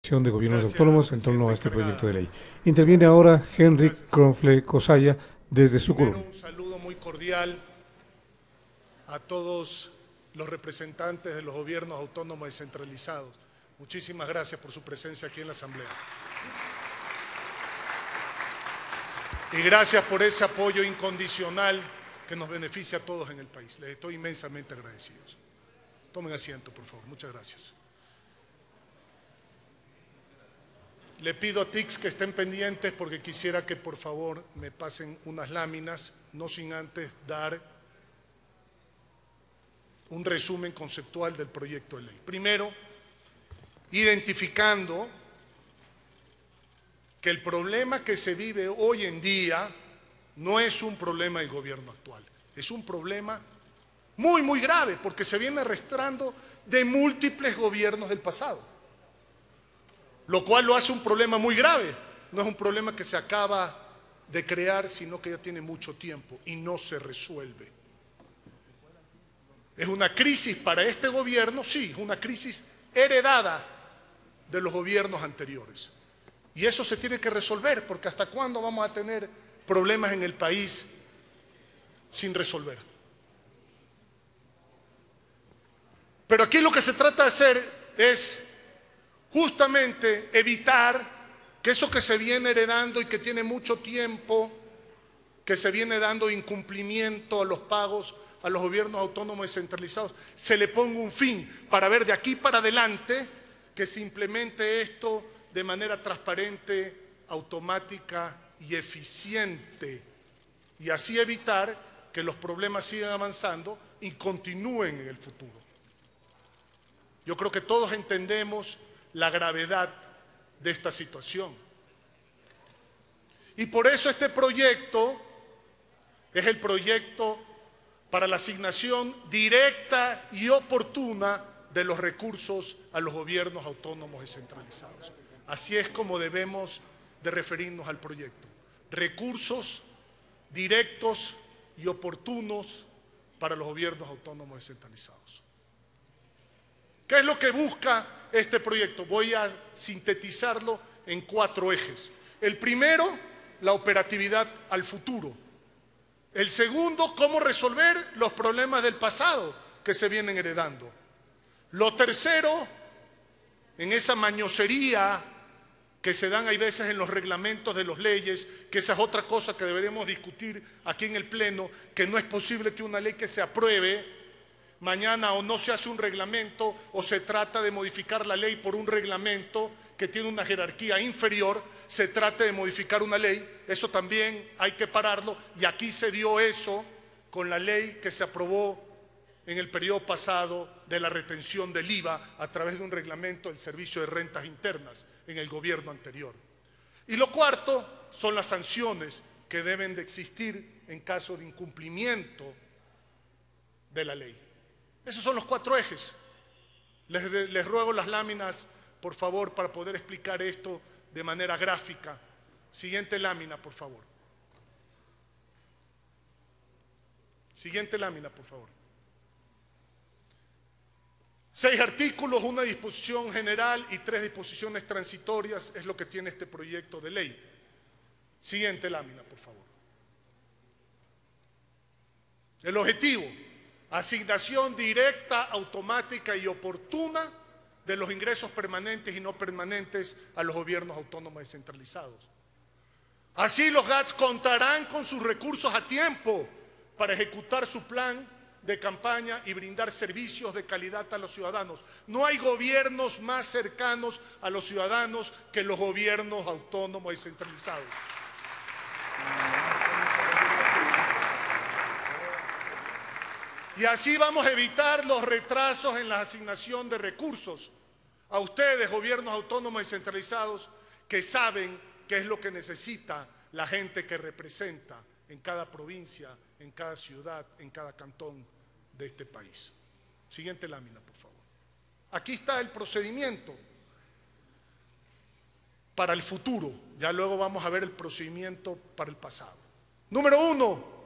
Asociación de Gobiernos Autónomos en torno a este proyecto de ley. Interviene ahora Henrik Kronfle Cosaya desde su curul. Un saludo muy cordial a todos los representantes de los gobiernos autónomos descentralizados. Muchísimas gracias por su presencia aquí en la Asamblea. Y gracias por ese apoyo incondicional que nos beneficia a todos en el país. Les estoy inmensamente agradecidos. Tomen asiento, por favor. Muchas gracias. Le pido a TICS que estén pendientes porque quisiera que por favor me pasen unas láminas, no sin antes dar un resumen conceptual del proyecto de ley. Primero, identificando que el problema que se vive hoy en día no es un problema del gobierno actual, es un problema muy, muy grave porque se viene arrastrando de múltiples gobiernos del pasado. Lo cual lo hace un problema muy grave. No es un problema que se acaba de crear, sino que ya tiene mucho tiempo y no se resuelve. ¿Es una crisis para este gobierno? Sí, es una crisis heredada de los gobiernos anteriores. Y eso se tiene que resolver, porque ¿hasta cuándo vamos a tener problemas en el país sin resolver? Pero aquí lo que se trata de hacer es justamente evitar que eso que se viene heredando y que tiene mucho tiempo, que se viene dando incumplimiento a los pagos a los gobiernos autónomos descentralizados, se le ponga un fin para ver de aquí para adelante que se implemente esto de manera transparente, automática y eficiente, y así evitar que los problemas sigan avanzando y continúen en el futuro. Yo creo que todos entendemos la gravedad de esta situación. Y por eso este proyecto es el proyecto para la asignación directa y oportuna de los recursos a los gobiernos autónomos descentralizados. Así es como debemos de referirnos al proyecto. Recursos directos y oportunos para los gobiernos autónomos descentralizados. ¿Qué es lo que busca este proyecto? Voy a sintetizarlo en 4 ejes. El primero, la operatividad al futuro. El segundo, cómo resolver los problemas del pasado que se vienen heredando. Lo tercero, en esa mañosería que se dan hay veces en los reglamentos de las leyes, que esa es otra cosa que deberemos discutir aquí en el Pleno, que no es posible que una ley que se apruebe mañana o no se hace un reglamento o se trata de modificar la ley por un reglamento que tiene una jerarquía inferior, se trate de modificar una ley, eso también hay que pararlo, y aquí se dio eso con la ley que se aprobó en el periodo pasado de la retención del IVA a través de un reglamento del Servicio de Rentas Internas en el gobierno anterior. Y lo cuarto son las sanciones que deben de existir en caso de incumplimiento de la ley. Esos son los 4 ejes. Les ruego las láminas, por favor, para poder explicar esto de manera gráfica. Siguiente lámina, por favor. Siguiente lámina, por favor. 6 artículos, una disposición general y 3 disposiciones transitorias es lo que tiene este proyecto de ley. Siguiente lámina, por favor. El objetivo: asignación directa, automática y oportuna de los ingresos permanentes y no permanentes a los gobiernos autónomos descentralizados. Así los GATS contarán con sus recursos a tiempo para ejecutar su plan de campaña y brindar servicios de calidad a los ciudadanos. No hay gobiernos más cercanos a los ciudadanos que los gobiernos autónomos descentralizados. Y así vamos a evitar los retrasos en la asignación de recursos a ustedes, gobiernos autónomos descentralizados, que saben qué es lo que necesita la gente que representa en cada provincia, en cada ciudad, en cada cantón de este país. Siguiente lámina, por favor. Aquí está el procedimiento para el futuro. Ya luego vamos a ver el procedimiento para el pasado. Número 1.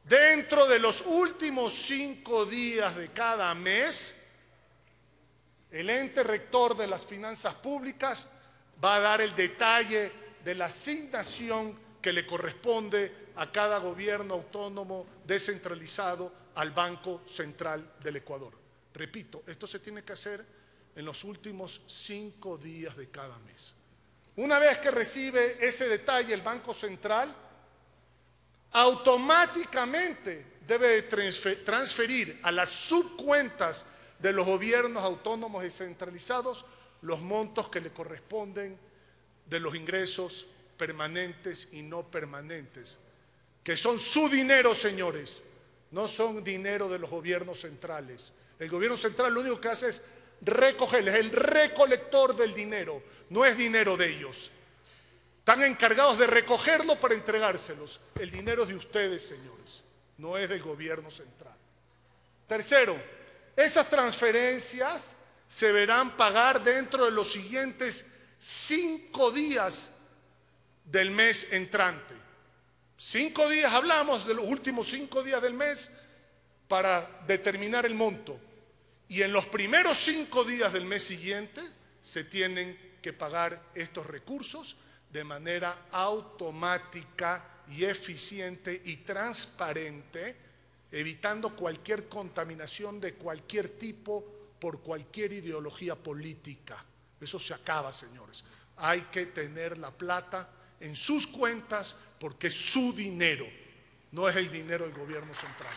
Dentro de los últimos 5 días de cada mes, el ente rector de las finanzas públicas va a dar el detalle de la asignación que le corresponde a cada gobierno autónomo descentralizado al Banco Central del Ecuador. Repito, esto se tiene que hacer en los últimos 5 días de cada mes. Una vez que recibe ese detalle el Banco Central, automáticamente debe transferir a las subcuentas de los gobiernos autónomos descentralizados los montos que le corresponden de los ingresos permanentes y no permanentes, que son su dinero, señores, no son dinero de los gobiernos centrales. El gobierno central lo único que hace es recoger, es el recolector del dinero, no es dinero de ellos. Están encargados de recogerlo para entregárselos. El dinero es de ustedes, señores, no es del gobierno central. Tercero, esas transferencias se verán pagar dentro de los siguientes 5 días del mes entrante. 5 días, hablamos de los últimos 5 días del mes para determinar el monto. Y en los primeros 5 días del mes siguiente se tienen que pagar estos recursos de manera automática y eficiente y transparente, evitando cualquier contaminación de cualquier tipo por cualquier ideología política. Eso se acaba, señores. Hay que tener la plata en sus cuentas porque es su dinero, no es el dinero del gobierno central.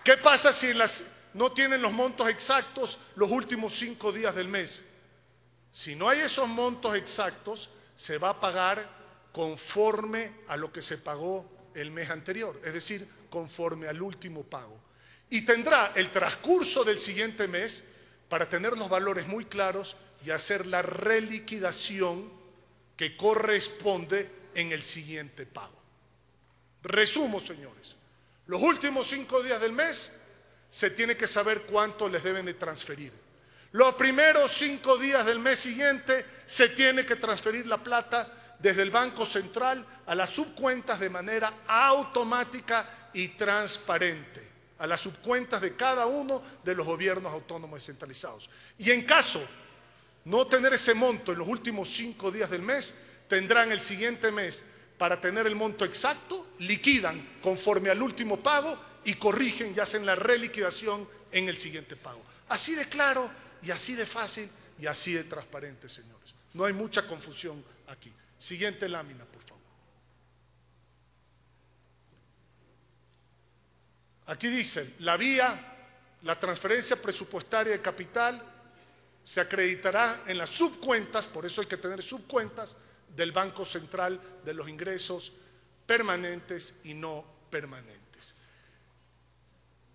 ¿Qué pasa si no tienen los montos exactos los últimos 5 días del mes? Si no hay esos montos exactos, se va a pagar conforme a lo que se pagó el mes anterior, es decir, conforme al último pago. Y tendrá el transcurso del siguiente mes para tener los valores muy claros y hacer la reliquidación que corresponde en el siguiente pago. Resumo, señores. Los últimos 5 días del mes se tiene que saber cuánto les deben de transferir. Los primeros 5 días del mes siguiente se tiene que transferir la plata desde el Banco Central a las subcuentas de manera automática y transparente, a las subcuentas de cada uno de los gobiernos autónomos descentralizados. Y en caso no tener ese monto en los últimos 5 días del mes, tendrán el siguiente mes para tener el monto exacto, liquidan conforme al último pago y corrigen y hacen la reliquidación en el siguiente pago. Así de claro y así de fácil y así de transparente, señores. No hay mucha confusión aquí. Siguiente lámina, por favor. Aquí dice, la transferencia presupuestaria de capital se acreditará en las subcuentas, por eso hay que tener subcuentas, del Banco Central de los ingresos permanentes y no permanentes.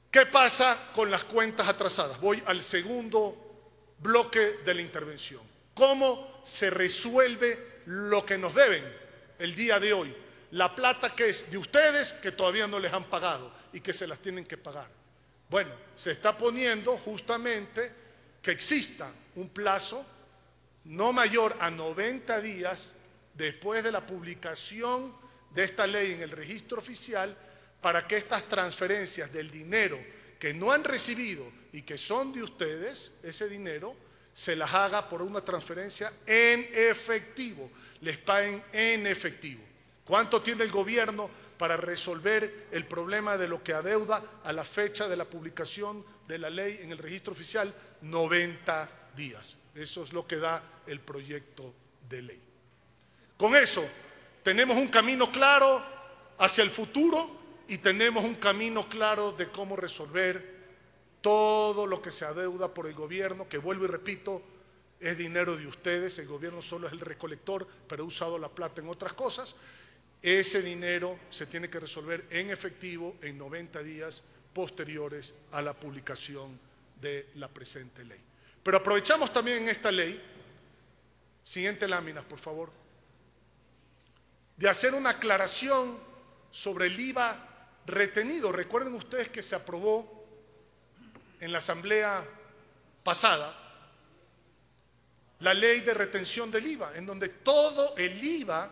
¿Qué pasa con las cuentas atrasadas? Voy al segundo bloque de la intervención. ¿Cómo se resuelve lo que nos deben el día de hoy? La plata que es de ustedes, que todavía no les han pagado y que se las tienen que pagar. Bueno, se está poniendo justamente que exista un plazo no mayor a 90 días después de la publicación de esta ley en el registro oficial para que estas transferencias del dinero que no han recibido y que son de ustedes, ese dinero, se las haga por una transferencia en efectivo, les paguen en efectivo. ¿Cuánto tiene el gobierno para resolver el problema de lo que adeuda a la fecha de la publicación de la ley en el registro oficial? 90 días. Eso es lo que da el proyecto de ley. Con eso tenemos un camino claro hacia el futuro y tenemos un camino claro de cómo resolver todo lo que se adeuda por el gobierno, que vuelvo y repito, es dinero de ustedes, el gobierno solo es el recolector, pero ha usado la plata en otras cosas. Ese dinero se tiene que resolver en efectivo en 90 días posteriores a la publicación de la presente ley. Pero aprovechamos también en esta ley, siguiente lámina, por favor, de hacer una aclaración sobre el IVA retenido. Recuerden ustedes que se aprobó en la asamblea pasada la ley de retención del IVA, en donde todo el IVA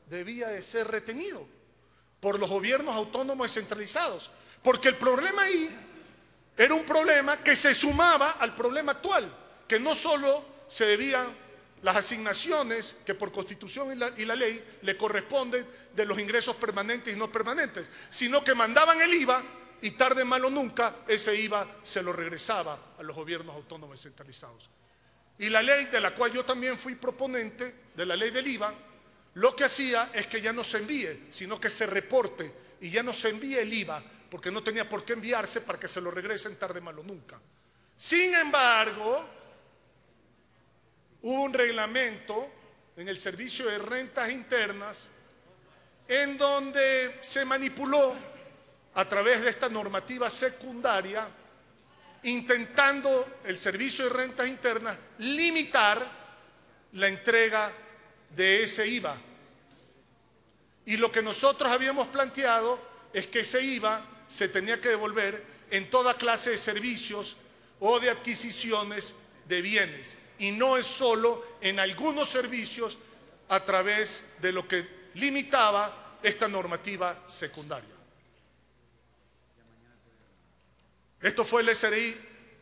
debía de ser retenido por los gobiernos autónomos descentralizados. Porque el problema ahí era un problema que se sumaba al problema actual, que no solo se debían las asignaciones que por Constitución y la ley le corresponden de los ingresos permanentes y no permanentes, sino que mandaban el IVA y tarde mal o nunca ese IVA se lo regresaba a los gobiernos autónomos descentralizados. Y la ley de la cual yo también fui proponente, de la ley del IVA, lo que hacía es que ya no se envíe, sino que se reporte y ya no se envíe el IVA, porque no tenía por qué enviarse para que se lo regresen tarde mal o nunca. Sin embargo, hubo un reglamento en el Servicio de Rentas Internas en donde se manipuló a través de esta normativa secundaria, intentando el Servicio de Rentas Internas limitar la entrega de ese IVA. Y lo que nosotros habíamos planteado es que ese IVA se tenía que devolver en toda clase de servicios o de adquisiciones de bienes, y no es solo en algunos servicios a través de lo que limitaba esta normativa secundaria. Esto fue el SRI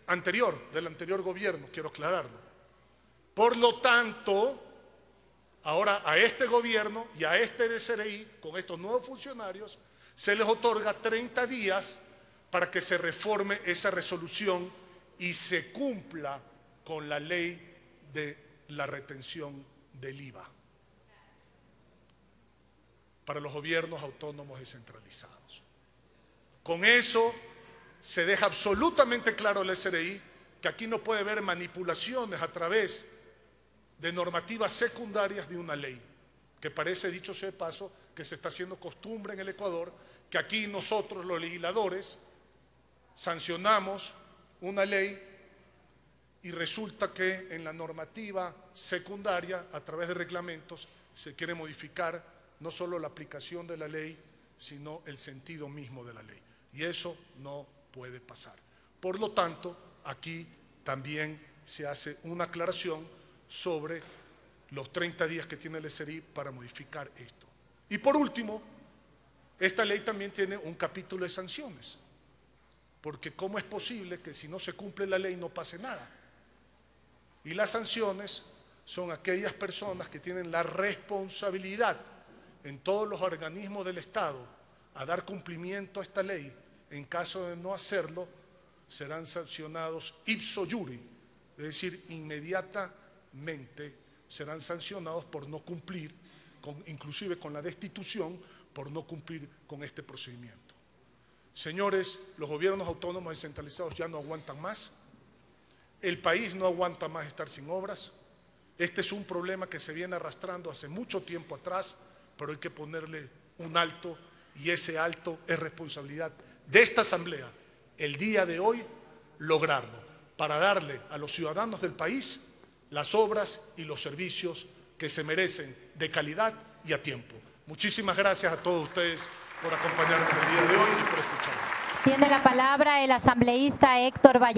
anterior, del anterior gobierno, quiero aclararlo. Por lo tanto, ahora a este gobierno y a este SRI, con estos nuevos funcionarios, se les otorga 30 días para que se reforme esa resolución y se cumpla con la ley de la retención del IVA para los gobiernos autónomos descentralizados. Con eso se deja absolutamente claro al SRI que aquí no puede haber manipulaciones a través de normativas secundarias de una ley, que parece, dicho sea de paso, que se está haciendo costumbre en el Ecuador, que aquí nosotros los legisladores sancionamos una ley y resulta que en la normativa secundaria, a través de reglamentos, se quiere modificar no solo la aplicación de la ley, sino el sentido mismo de la ley. Y eso no puede pasar. Por lo tanto, aquí también se hace una aclaración sobre los 30 días que tiene el SRI para modificar esto. Y por último, esta ley también tiene un capítulo de sanciones, porque ¿cómo es posible que si no se cumple la ley no pase nada? Y las sanciones son aquellas personas que tienen la responsabilidad en todos los organismos del Estado a dar cumplimiento a esta ley. En caso de no hacerlo, serán sancionados ipso iuri, es decir, inmediatamente serán sancionados por no cumplir, inclusive con la destitución, por no cumplir con este procedimiento. Señores, los gobiernos autónomos descentralizados ya no aguantan más, el país no aguanta más estar sin obras. Este es un problema que se viene arrastrando hace mucho tiempo atrás, pero hay que ponerle un alto, y ese alto es responsabilidad de esta Asamblea, el día de hoy, lograrlo, para darle a los ciudadanos del país las obras y los servicios que se merecen, de calidad y a tiempo. Muchísimas gracias a todos ustedes por acompañarnos el día de hoy y por escucharnos. Tiene la palabra el asambleísta Héctor Valladares.